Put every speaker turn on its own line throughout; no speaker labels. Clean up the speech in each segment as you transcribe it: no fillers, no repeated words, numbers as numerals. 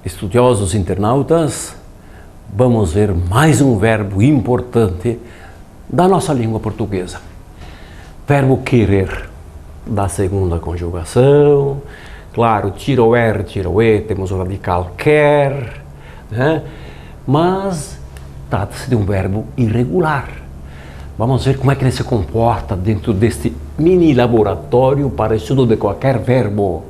Estudiosos internautas, vamos ver mais um verbo importante da nossa língua portuguesa. Verbo querer, da segunda conjugação. Claro, tira o R, tira o E, temos o radical quer, né? Mas trata-se de um verbo irregular. Vamos ver como é que ele se comporta dentro deste mini laboratório para estudo de qualquer verbo.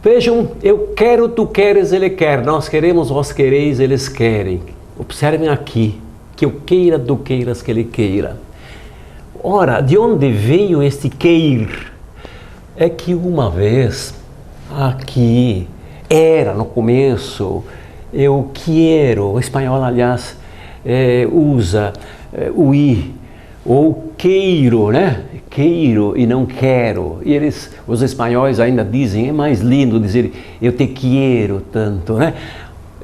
Vejam, eu quero, tu queres, ele quer, nós queremos, vós quereis, eles querem. Observem aqui, que eu queira, tu queiras, que ele queira. Ora, de onde veio este queir? É que uma vez, aqui, era no começo, eu quero, o espanhol aliás usa o i, ou queiro, né? Queiro e não quero. E os espanhóis ainda dizem, é mais lindo dizer eu te quero tanto, né?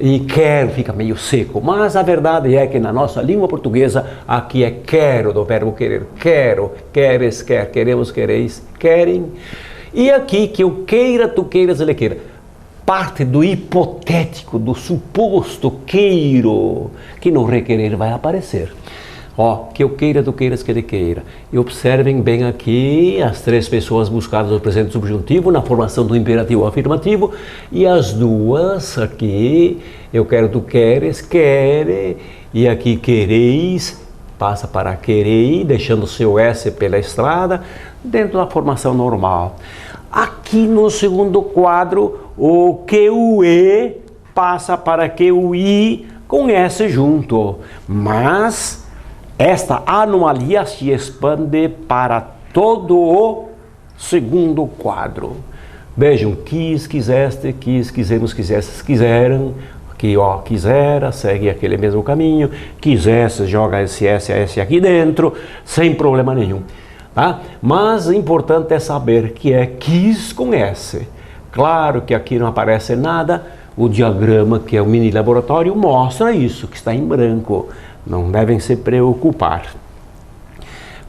E quero fica meio seco, mas a verdade é que na nossa língua portuguesa aqui é quero do verbo querer. Quero, queres, quer, queremos, quereis, querem. E aqui que eu queira, tu queiras, ele queira. Parte do hipotético, do suposto queiro, que no requerer vai aparecer. Ó, que eu queira, tu queiras, que ele queira. E observem bem aqui as três pessoas buscadas no presente subjuntivo, na formação do imperativo afirmativo, e as duas aqui, eu quero, tu queres, quere, e aqui quereis, passa para querei, deixando o seu S pela estrada, dentro da formação normal. Aqui no segundo quadro, o que o E passa para que o I com S junto, mas esta anomalia se expande para todo o segundo quadro. Vejam, quis, quiseste, quis, quisemos, quisestes, quiseram. Aqui, ó, quisera, segue aquele mesmo caminho. Quisesse, joga esse S aqui dentro, sem problema nenhum. Tá? Mas o importante é saber que é quis com S. Claro que aqui não aparece nada. O diagrama, que é o mini laboratório, mostra isso, que está em branco. Não devem se preocupar.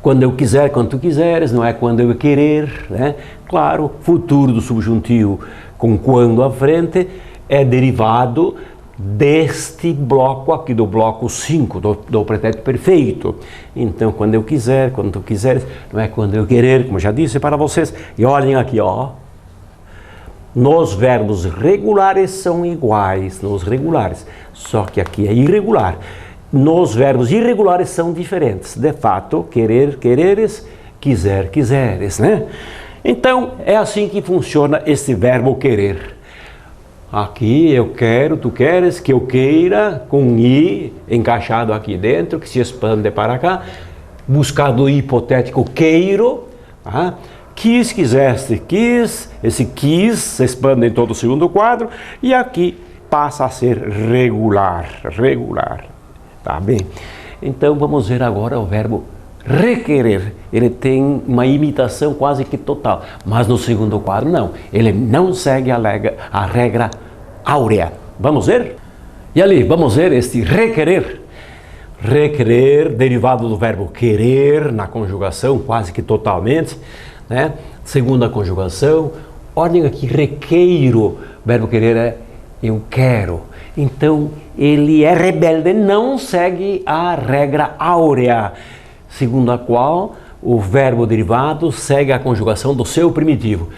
Quando eu quiser, quando tu quiseres, não é quando eu querer, né? Claro, futuro do subjuntivo com quando à frente é derivado deste bloco aqui, do bloco 5, do pretérito perfeito. Então, quando eu quiser, quando tu quiseres, não é quando eu querer, como já disse para vocês. E olhem aqui, ó. Nos verbos regulares são iguais, nos regulares, só que aqui é irregular. Nos verbos irregulares são diferentes. De fato, querer, quereres, quiser, quiseres, né? Então, é assim que funciona esse verbo querer. Aqui eu quero, tu queres, que eu queira, com i encaixado aqui dentro, que se expande para cá. Buscado o hipotético queiro, tá? Quis, quiseste, quis. Esse quis se expande em todo o segundo quadro. E aqui passa a ser regular, regular. Tá bem? Então vamos ver agora o verbo requerer. Ele tem uma imitação quase que total, mas no segundo quadro não. Ele não segue a regra áurea. Vamos ver? E ali, vamos ver este requerer. Requerer, derivado do verbo querer, na conjugação quase que totalmente, né? Segunda conjugação, ordem aqui, requeiro, verbo querer é eu quero. Então, ele é rebelde, não segue a regra áurea, segundo a qual o verbo derivado segue a conjugação do seu primitivo.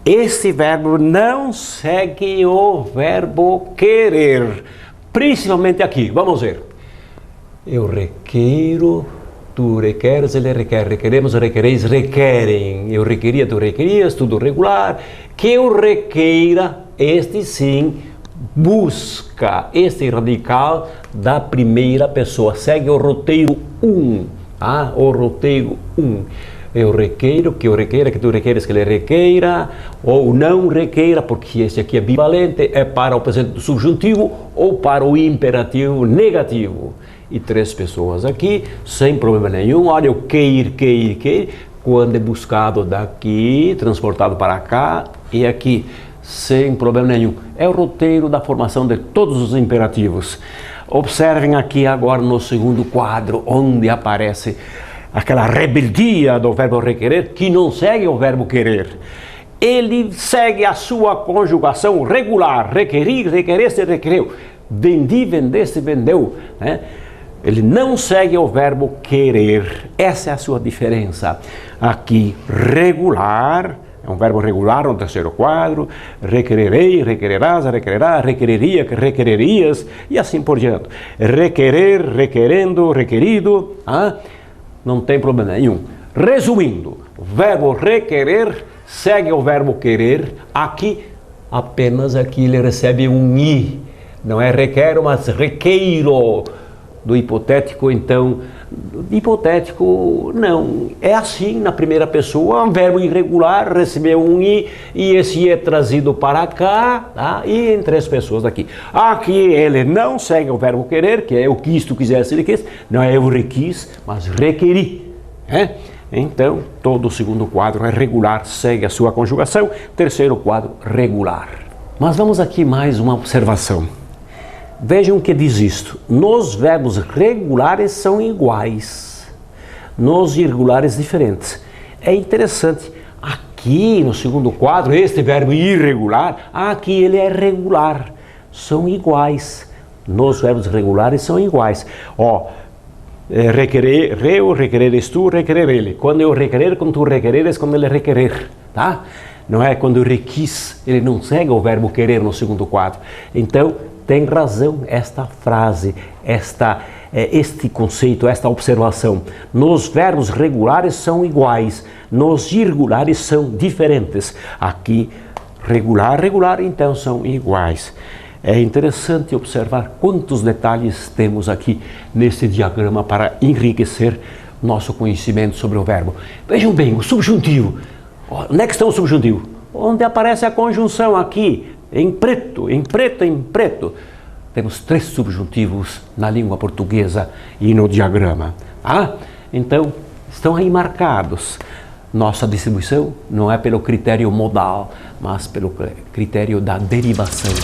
Este verbo não segue o verbo querer, principalmente aqui. Vamos ver. Eu requeiro, tu requeres, ele requer, requeremos, requereis, requerem. Eu requeria, tu requerias, tudo regular. Que eu requeira, este sim, busca este radical da primeira pessoa, segue o roteiro 1, tá? O roteiro 1. Eu requeiro, que eu requeira, que tu requeres, que ele requeira, ou não requeira, porque esse aqui é bivalente, é para o presente do subjuntivo ou para o imperativo negativo. E três pessoas aqui, sem problema nenhum. Olha, o queir, queir, queir, quando é buscado daqui, transportado para cá e aqui, sem problema nenhum. É o roteiro da formação de todos os imperativos. Observem aqui agora no segundo quadro, onde aparece aquela rebeldia do verbo requerer, que não segue o verbo querer. ele segue a sua conjugação regular, requerir, requereste, requereu, vendi, vendeste, vendeu, né? Ele não segue o verbo querer, essa é a sua diferença. Aqui, regular, é um verbo regular no terceiro quadro, requererei, requererás, requererá, requereria, requererias, e assim por diante. Requerer, requerendo, requerido, não tem problema nenhum. Resumindo, o verbo requerer segue o verbo querer, aqui, apenas aqui ele recebe um i, não é requero, mas requeiro. Do hipotético, então, hipotético, não, é assim na primeira pessoa, um verbo irregular, recebeu um i, e esse i é trazido para cá, tá? E em três pessoas aqui. Aqui ele não segue o verbo querer, que é eu quis, tu quisesse, ele quis, não é eu requis, mas requeri, né? Então, todo o segundo quadro é regular, segue a sua conjugação, terceiro quadro, regular. Mas vamos aqui mais uma observação. Vejam o que diz isto. Nos verbos regulares são iguais, nos irregulares diferentes. É interessante, aqui no segundo quadro, este verbo irregular, aqui ele é regular, são iguais. Nos verbos regulares são iguais. Requerer, eu, requereres tu, requerer ele. Quando eu requerer, quando tu requereres, quando ele requerer, tá? Não é quando eu requis, ele não segue o verbo querer no segundo quadro. Então, tem razão esta frase, este conceito, esta observação. Nos verbos regulares são iguais, nos irregulares são diferentes. Aqui, regular, regular, então são iguais. É interessante observar quantos detalhes temos aqui nesse diagrama para enriquecer nosso conhecimento sobre o verbo. Vejam bem, o subjuntivo. Onde é que está o subjuntivo? Onde aparece a conjunção aqui. Em preto, em preto, em preto. Temos três subjuntivos na língua portuguesa e no diagrama. Então, estão aí marcados. Nossa distribuição não é pelo critério modal, mas pelo critério da derivação.